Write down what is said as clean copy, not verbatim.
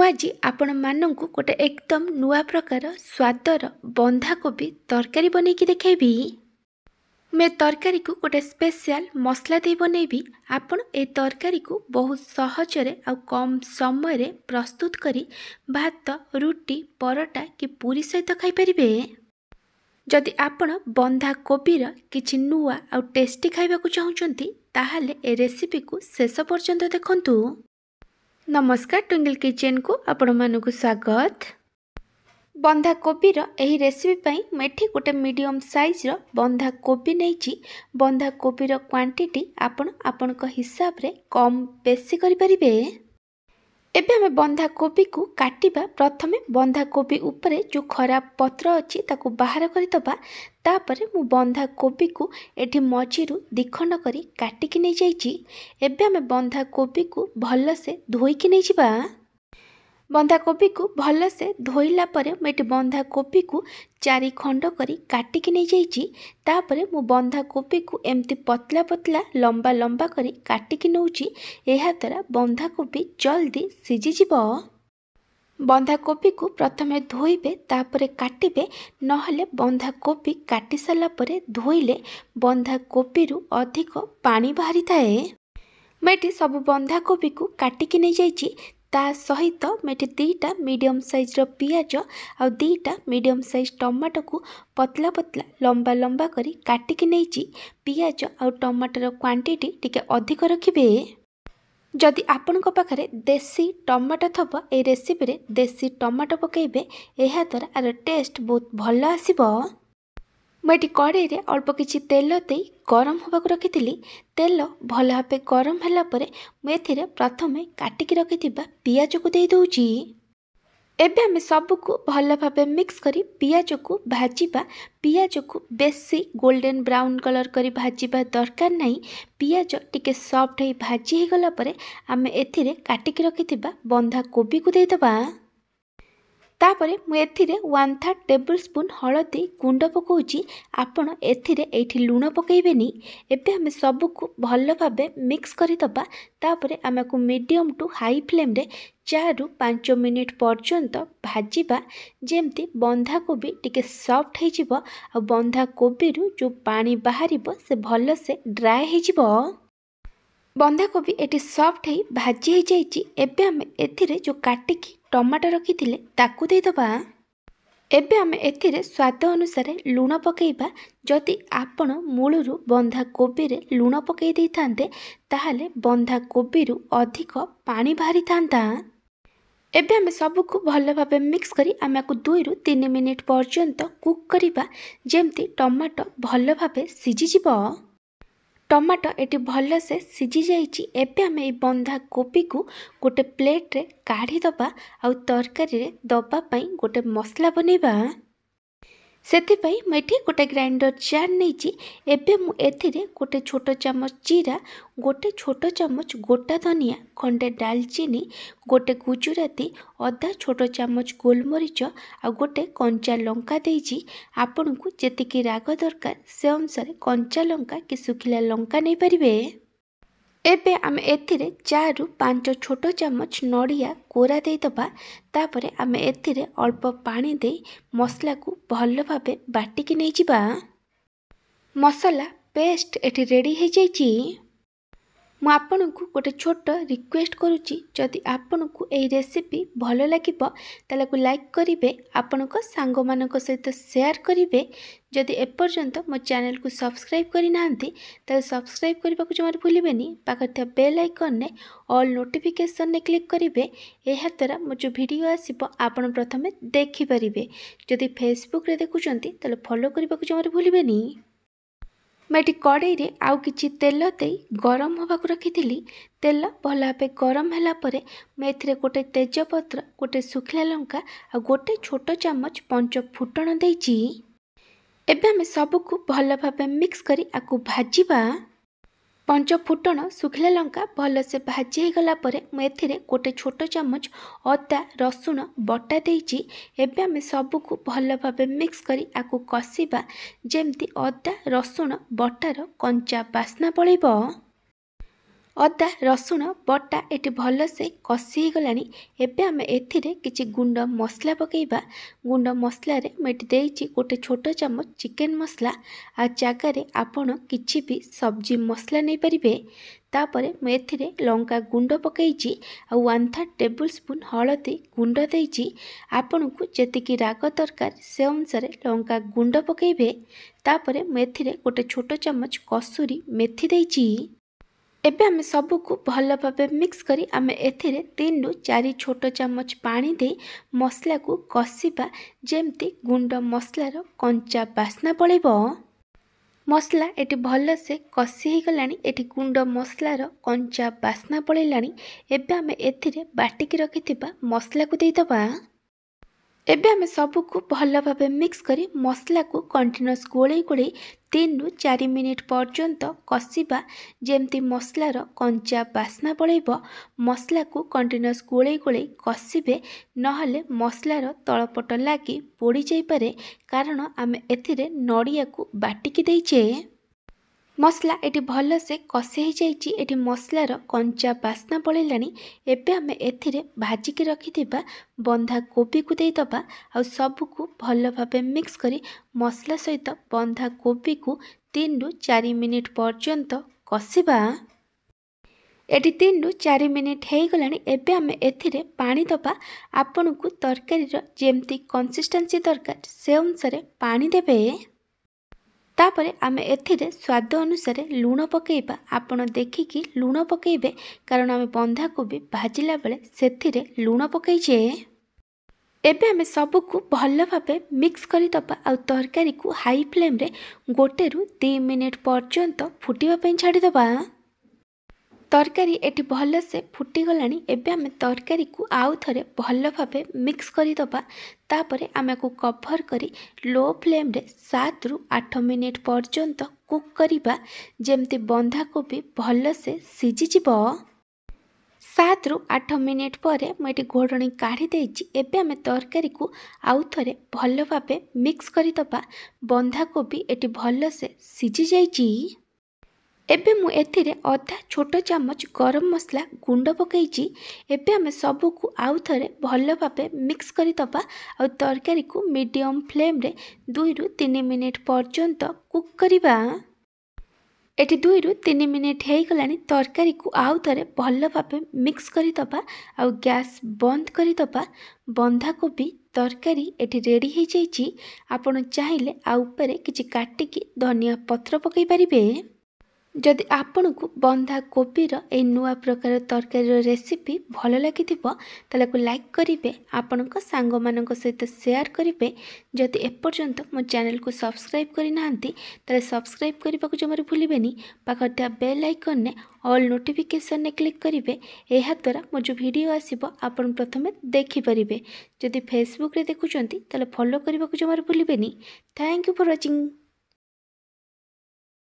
ମୁଁ ଆଜି ଆପଣମାନଙ୍କୁ ଗୋଟେ ଏକଦମ ନୂଆ ପ୍ରକାର ସ୍ୱାଦର ବନ୍ଧାକୋବି ତରକାରୀ ବନେଇକି ଦେଖେଇବି। ମୁଁ ଏ ତରକାରୀକୁ ଗୋଟେ ସ୍ପେଶିଆଲ ମସଲା ଦେଇ ବନେଇବି। ଆପଣ ଏ ତରକାରୀକୁ ବହୁତ ସହଜରେ ଆଉ କମ୍ ସମୟରେ ପ୍ରସ୍ତୁତ କରି ଭାତ, ରୁଟି, ପରଟା କି ପୁରୀ ସହିତ ଖାଇପାରିବେ। ଯଦି ଆପଣ ବନ୍ଧାକୋବିର କିଛି ନୂଆ ଆଉ ଟେଷ୍ଟି ଖାଇବାକୁ ଚାହୁଁଛନ୍ତି ତାହେଲେ ଏ ରେସିପିକୁ ଶେଷ ପର୍ଯ୍ୟନ୍ତ ଦେଖନ୍ତୁ। नमस्कार ट्विंकल किचन को आपण मानक स्वागत। बंधाकोबीर एही रेसिपी पई मेठी गोटे मीडियम साइज रो बंधाकोबी नैची। बंधाकोबीर क्वांटिटी आपण हिसाब रे कम बेसी करि परिबे। एबे हमें बंधाकोबी को काटिबा। प्रथमे बंधाकोबी उपरे जो खराब पत्र अच्छी ताकू बाहर करदबा। तापरे मु बंधाकोबी को एठी मझिरु दिखंड करी काटिकी नहीं जाइछि। एबे हमें बंधाकोबी को भल से धोईकी नहीं जिबा। बंधाकोबी को भल से धोइला परे मेटी बंधाकोबी को 4 खंड करी काटिकी नहीं जाइछि। तापरे मु बंधाकोबी को एमती पतला पतला लंबा लंबा करी काटिकी नउछि। एहा द्वारा बंधाकोबी जल्दी सिझी जिवो। बंधाकोबी को प्रथमे धोइबे तापरे काटिबे। नहले बंधाकोबी काटी साला परे धोइले बंधाकोबी रु अधिक पानी बाहरी थाए। मेटी सब बंधाकोबी को काटिकी नहीं जाइछि। ता सहित मेटी 2टा मीडियम साइज रो पियाज आ 2टा मीडियम साइज टमाटो को पतला पतला लंबा लंबा करी काटिकी नैछि। पियाज आ टमाटर क्वांटिटी टिके अधिक रखिबे। जदि आपनक पाखरे देसी टमाटो थब ए रेसिपी रे देसी टमाटो पकेइबे। एहा द्वारा आर टेस्ट बहुत भल आसीबो। मैं कड़े रे अल्प किछि तेल दे गरम होबाक रखिथिली। तेल भल भाबे गरम होला परे मैं प्रथमे काटिकी रखिथिबा पियाज को दे दउछि। एबे हमें सब को भल भाबे मिक्स करी पियाज को भाजिबा। पियाज को बेसी गोल्डन ब्राउन कलर करी भाजिबा दरकार नहीं। पियाज टिके सॉफ्ट हे भाजी हे गला परे आमे एथिरे काटिकी रखिथिबा बंधाकोबी को दे दबा। तापरे मु एथिरे 1/3 टेबल स्पून हळदी गुंड पकाउछि। आपण एथिरे एठी लूण पकेइबेनी। एबे हमें सब को भल भाबे मिक्स करि दबा। तापरे आमे को मीडियम टू हाई फ्लेम रे 4 रु 5 मिनिट पर्यंत भाजिबा। जेमती बंधाकोबी टिके सॉफ्ट हे जिवो आ बंधाकोबी रु जो पानी बाहरिबो से भल से ड्राई हे जिवो। बंधाकोबी एटी सॉफ्ट हे भाजी हे जाइछि। एबे हमें एथिरे जो काटिकी टमाटो रखिथिले ताकू दे दबा। एबे हमें एथिरे स्वाद अनुसार लूण पकेइबा। जदि आपण मूलरू बंधाकोबी रे लूण पकेइ दै थांते ताहाले बंधाकोबी रु अधिक पानी बाहरी थांता। एबे हमें सब को भल भाबे मिक्स करी आमे को 2 रु 3 मिनिट पर्यंत कुक करिबा। जेमती टमाटो भल भाबे सिझी जिवो। टमाटो एटी भल से सिझी जाइछि। एबे हमें ए बंधाकोबी को गोटे प्लेट रे काढ़ी दबा आ तरकारी रे दबा पई गोटे मसला बनेबा। सेति पई मेठी गोटे ग्राइंडर जार नैछि। एबे मु एथिरे गोटे छोटो चम्मच जीरा, गोटे छोटो चम्मच गोटा धनिया, खंडे दालचीनी, गोटे गुजराती, अधा छोटो चम्मच गोलमरीच आ गोटे कंचा लंका देइछि। आपनकु जेतिकी राग दरकार से अनुसार कंचा लंका कि सुखिला लंका नै परिबे। एबे आमे एथिरे 4 रु 5 छोटो चम्मच नड़िया कोरा दे दबा। तापरे आमे एथिरे अल्प पानी दे मसला को भल भाबे बाटिकी नै जिबा। मसला पेस्ट एठी रेडी हे जाइछि। मु आपनकु गोटे छोटो रिक्वेस्ट करूची। जदि आपनकु एई रेसिपी भल लागिबो ताले को लाइक करिवे। आपनक सांग मानक सहित शेयर करिवे। जदि एपर्यंत मो चैनल को सब्सक्राइब करि नांती ताले सब्सक्राइब करबा को जमार भूलिबेनी। पाखर बेल आइकन ने ऑल नोटिफिकेशन ने क्लिक करिवे। एहा द्वारा मो जो वीडियो आसीबो आपण प्रथमे देखि परिबे। जदि फेसबुक रे देखुचंती ताले फॉलो करबा को जमार भूलिबेनी। मैं कड़े रे आउ किछि तेल दे गरम होबाक रखिथिली। तेल भल भाबे गरम होला परे मैं एथिरे गोटे तेजपत्र, गोटे सुखिला लंका आ गोटे छोटो चम्मच पंच फुटण देइछि। एबे हमें सब को भल भाबे मिक्स करी आकु भाजिबा। पंच फुटण सुखिला लंका भल से भाजी हे गला परे मैं एथिरे गोटे छोटो चम्मच अदा रसुण बटा देइछि। एबे हमें सब को भल भाबे मिक्स करी आकु कसिबा। जेमती अदा रसुण बटार कंचा बास्ना पळेबो। अदा रसुण बटा ये भलसे कषि हो गलानी। एबे आमे एथिरे किछि गुंड मसला पकेइबा। गुंड मसला मुझे देइछि गोटे छोट चामच चिकेन मसला। आ जगार आपण किछि भी सब्जी मसला नहीं पारिबे। तापरे मैं एथिरे लंका गुंड पकईछि आ 1/3 टेबुल स्पून हलदी गुंड देइछि। आपनकु जेतिकी राग दरकार से अनुसार लंका गुंड पकेइबे। तापरे मैं एथिरे गोटे छोट चामच कसूरी मेथी देइछि। एबे आमे सबको भल भाव मिक्स करी आमे एथिरे 3 रु 4 छोट चामच पानी दे मसला को कषिबा जेमती गुंड मसलार कंचा बास्ना पड़ेबो। मसला एटी भल से कषि हो गलानी। एटी गुंड मसलार कंचा बास्ना पड़ेलानी। एबे आमे एथिरे बाटिकी रखिथिबा मसला को देइदबा। एबे आमे सबको भल भाव मिक्स करी मसला को कंटिन्यूअस गोले गोले 3 रु 4 मिनिट पर्यंत कषिबा जेमती मसलार कंचा बास्ना पड़ेबो। मसला को कंटिन्यूअस गोले गोले कषिबे नहले मसलार तलपट लागी पोड़ी जाई पारे। कारण आमे एथिरे नड़िया को बाटिकी देइछे। मसला एटी भल से कषि हो जाइछि। एटी मसलार कंचा बास्ना पड़ेलानी। एबे आमे एथिरे भाजिकी रखिथिबा बंधा कोबी को देइदबा। आ सबको भल भाव मिक्स करी मसला सहित बंधा कोबी को 3 रु 4 मिनिट पर्यंत कषिबा। एटी 3 रु 4 मिनिट हो गलानी। एबे आमे एथिरे पानी दबा। आपनकु तरकारीर जेमती कंसिस्टेंसी दरकार से अनुसार पानी देबे। तापरे आमे एथिरे स्वाद अनुसार लूण पकेइबा। आपण देखिकी लूण पकेइबे कारण आमे बंधा कोबी भाजिला बेले सेथिरे लूण पकेइछे। एबे आमे सबको भल भावे मिक्स करी दबा। आ तरकारी को हाई फ्लेम रे 1 रु 2 मिनिट पर्यंत फुटिबा पई छाडी दबा। तरकारी एटी भल से फुटी गलानी। एबे आमे तरकारी को आउ थरे भल भावे मिक्स करी दबा। तापरे आमे को कवर करी लो फ्लेम रे 7 रु 8 मिनिट पर्यंत कुक करिबा जेमती बंधा कोबी भल से सिझी जिवो। 7 रु 8 मिनिट पर मुझे घोड़णी काढ़ी देइछि। एबे आमे तरकारी को आउ थरे भल भावे मिक्स करी दबा। बंधा कोबी एटी भल से सिझी जाइछि। एबे मु एथिरे अधा छोट चामच गरम मसला गुंड पकईछि। एबे आमे सबको आउ थरे भल भावे मिक्स करी दबा। आ तरकारी को मीडियम फ्लेम रे 2 रु 3 मिनिट पर्यंत कुक करिबा। एटी 2 रु 3 मिनिट हो गलानी। तरकारी को आउ थरे भल भावे मिक्स करी दबा। आ गैस बंद करी दबा। बंधा कोबी तरकारी एटी रेडी हो जाइछि। आपण चाहिले आ ऊपर किछि काटिकी धनिया पत्र पकई परिबे। जदि आपण को बंधा कोबीर ए नुआ प्रकार तरकारी रेसिपी भल लगी ताले को लाइक करिवे। आपणक सांग मानक सहित शेयर करिवे। जदि एपर्यंत मो चैनल को सब्सक्राइब करि नाहंती ताले सब्सक्राइब करबा को जमार भूलिबेनी। पाखटा बेल आइकन ने ऑल नोटिफिकेशन ने क्लिक करिवे। एहा द्वारा मो जो वीडियो आसीबो आपण प्रथमे देखि परिबे। जदि फेसबुक रे देखुचंती ताले फॉलो करबा को जमार भूलिबेनी। Thank you for watching.